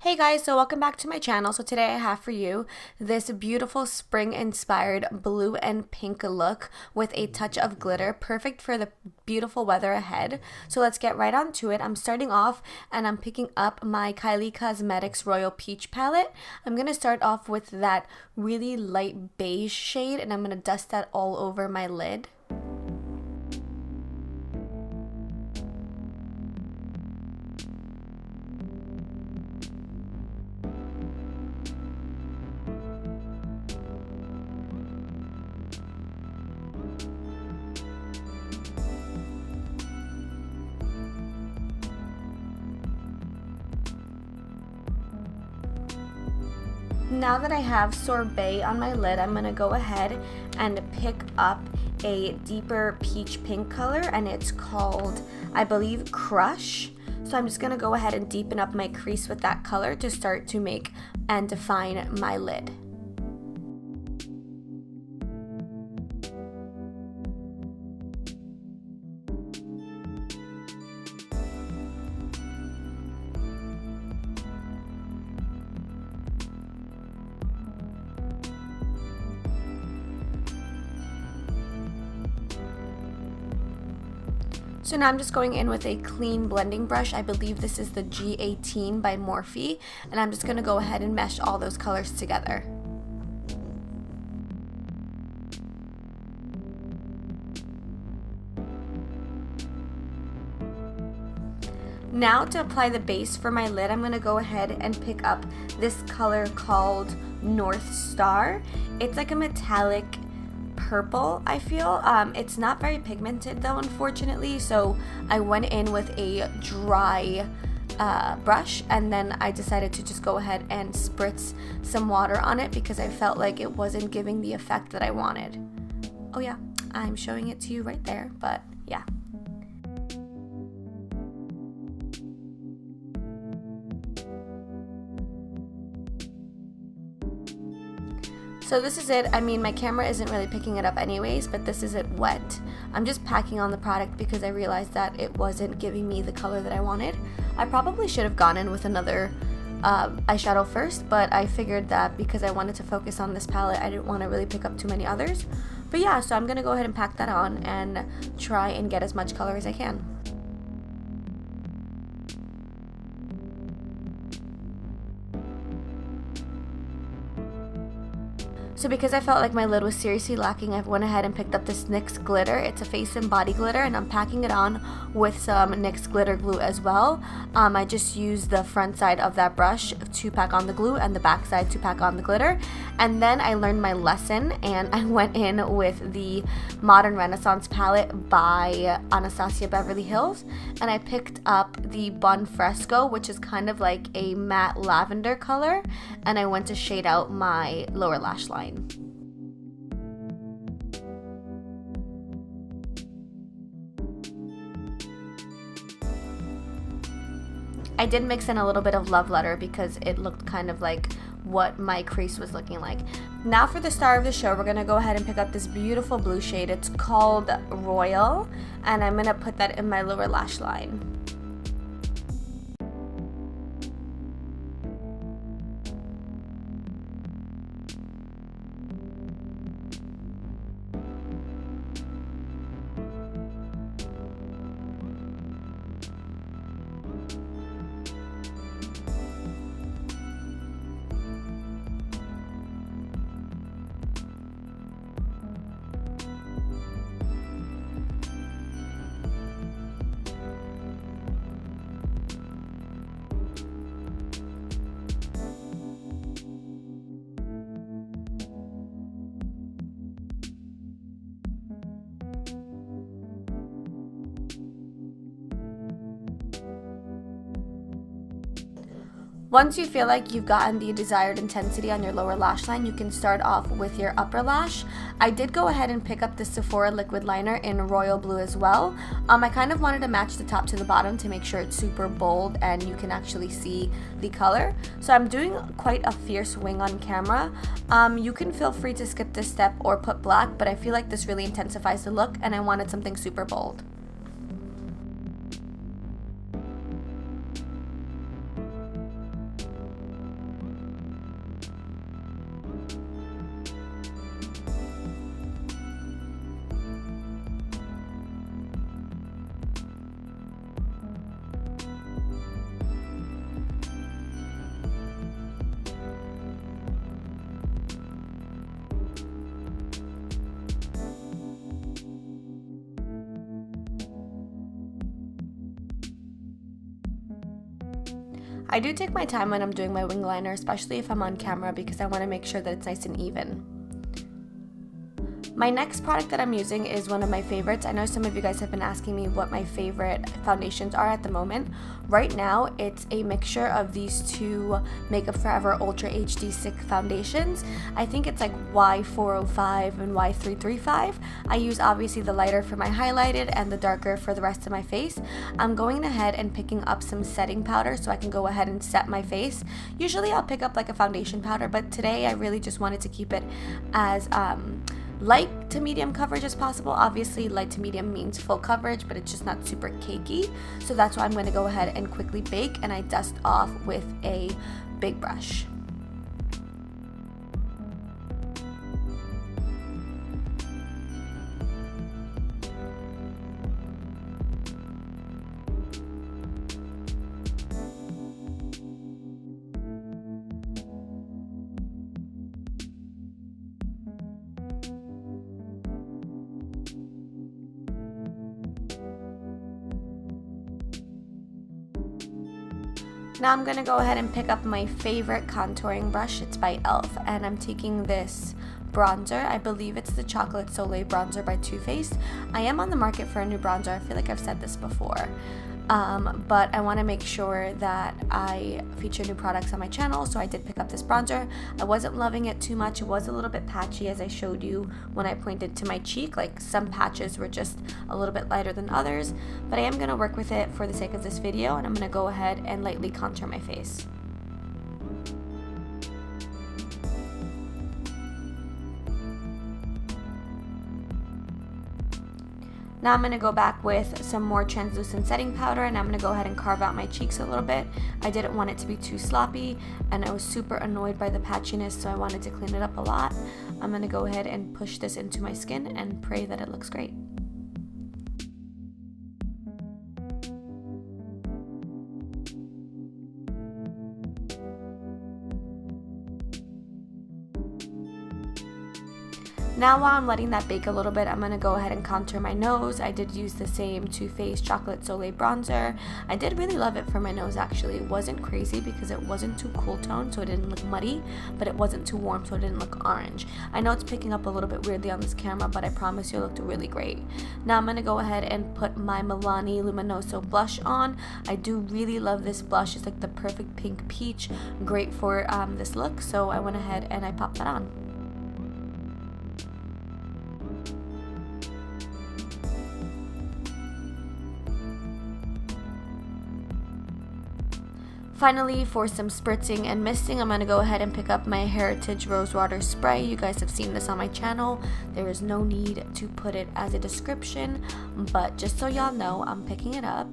Hey guys, so welcome back to my channel. So today I have for you this beautiful spring inspired blue and pink look with a touch of glitter, perfect for the beautiful weather ahead. So let's get right on to it. I'm starting off and I'm picking up my Kylie Cosmetics Royal Peach palette. I'm going to start off with that really light beige shade and I'm going to dust that all over my lid. Now that I have sorbet on my lid, I'm going to go ahead and pick up a deeper peach pink color, and it's called, I believe, Crush. So I'm just going to go ahead and deepen up my crease with that color to start to make and define my lid. So now I'm just going in with a clean blending brush. I believe this is the G18 by Morphe, and I'm just going to go ahead and mesh all those colors together. Now to apply the base for my lid, I'm going to go ahead and pick up this color called North Star. It's like a metallic purple, I feel. It's not very pigmented though, unfortunately, so I went in with a dry brush and then I decided to just go ahead and spritz some water on it because I felt like it wasn't giving the effect that I wanted. Oh yeah, I'm showing it to you right there, but yeah. So this is it. I mean, my camera isn't really picking it up anyways, but this is it wet. I'm just packing on the product because I realized that it wasn't giving me the color that I wanted. I probably should have gone in with another eyeshadow first, but I figured that because I wanted to focus on this palette, I didn't want to really pick up too many others. But yeah, so I'm going to go ahead and pack that on and try and get as much color as I can. So because I felt like my lid was seriously lacking, I went ahead and picked up this NYX glitter. It's a face and body glitter, and I'm packing it on with some NYX glitter glue as well. I just used the front side of that brush to pack on the glue and the back side to pack on the glitter. And then I learned my lesson and I went in with the Modern Renaissance palette by Anastasia Beverly Hills, and I picked up the Bun Fresco, which is kind of like a matte lavender color, and I went to shade out my lower lash line. I did mix in a little bit of Love Letter because it looked kind of like what my crease was looking like. Now for the star of the show, we're going to go ahead and pick up this beautiful blue shade. It's called Royal, and I'm going to put that in my lower lash line. Once you feel like you've gotten the desired intensity on your lower lash line, you can start off with your upper lash. I did go ahead and pick up the Sephora liquid liner in royal blue as well. I kind of wanted to match the top to the bottom to make sure it's super bold and you can actually see the color. So I'm doing quite a fierce wing on camera. You can feel free to skip this step or put black, but I feel like this really intensifies the look and I wanted something super bold. I do take my time when I'm doing my wing liner, especially if I'm on camera, because I want to make sure that it's nice and even. My next product that I'm using is one of my favorites. I know some of you guys have been asking me what my favorite foundations are at the moment. Right now, it's a mixture of these two Makeup Forever Ultra HD Stick foundations. I think it's like Y405 and Y335. I use obviously the lighter for my highlighted and the darker for the rest of my face. I'm going ahead and picking up some setting powder so I can go ahead and set my face. Usually I'll pick up like a foundation powder, but today I really just wanted to keep it as light to medium coverage as possible. Obviously light to medium means full coverage, but it's just not super cakey. So that's why I'm going to go ahead and quickly bake, and I dust off with a big brush. Now I'm going to go ahead and pick up my favorite contouring brush. It's by e.l.f. and I'm taking this bronzer. I believe it's the Chocolate Soleil bronzer by Too Faced. I am on the market for a new bronzer. I feel like I've said this before. But I want to make sure that I feature new products on my channel, so I did pick up this bronzer. I wasn't loving it too much. It was a little bit patchy, as I showed you when I pointed to my cheek. Like, some patches were just a little bit lighter than others, but I am going to work with it for the sake of this video, and I'm going to go ahead and lightly contour my face. Now I'm going to go back with some more translucent setting powder, and I'm going to go ahead and carve out my cheeks a little bit. I didn't want it to be too sloppy, and I was super annoyed by the patchiness, so I wanted to clean it up a lot. I'm going to go ahead and push this into my skin and pray that it looks great. Now while I'm letting that bake a little bit, I'm going to go ahead and contour my nose. I did use the same Too Faced Chocolate Soleil bronzer. I did really love it for my nose actually. It wasn't crazy because it wasn't too cool tone, so it didn't look muddy, but it wasn't too warm, so it didn't look orange. I know it's picking up a little bit weirdly on this camera, but I promise you it looked really great. Now I'm going to go ahead and put my Milani Luminoso blush on. I do really love this blush. It's like the perfect pink peach, great for this look, so I went ahead and I popped that on. Finally, for some spritzing and misting, I'm going to go ahead and pick up my Heritage Rosewater Spray. You guys have seen this on my channel. There is no need to put it as a description, but just so y'all know, I'm picking it up.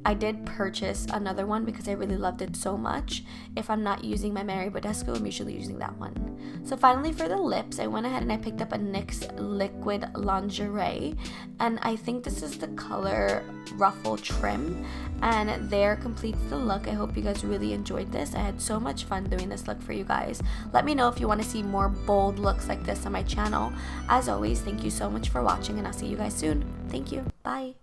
I did purchase another one because I really loved it so much. If I'm not using my Mary Bodesco, I'm usually using that one. So finally for the lips, I went ahead and I picked up a NYX Liquid Lingerie, and I think this is the color Ruffle Trim, and there completes the look. I hope you guys really enjoyed this. I had so much fun doing this look for you guys. Let me know if you want to see more bold looks like this on my channel. As always, thank you so much for watching, and I'll see you guys soon. Thank you. Bye.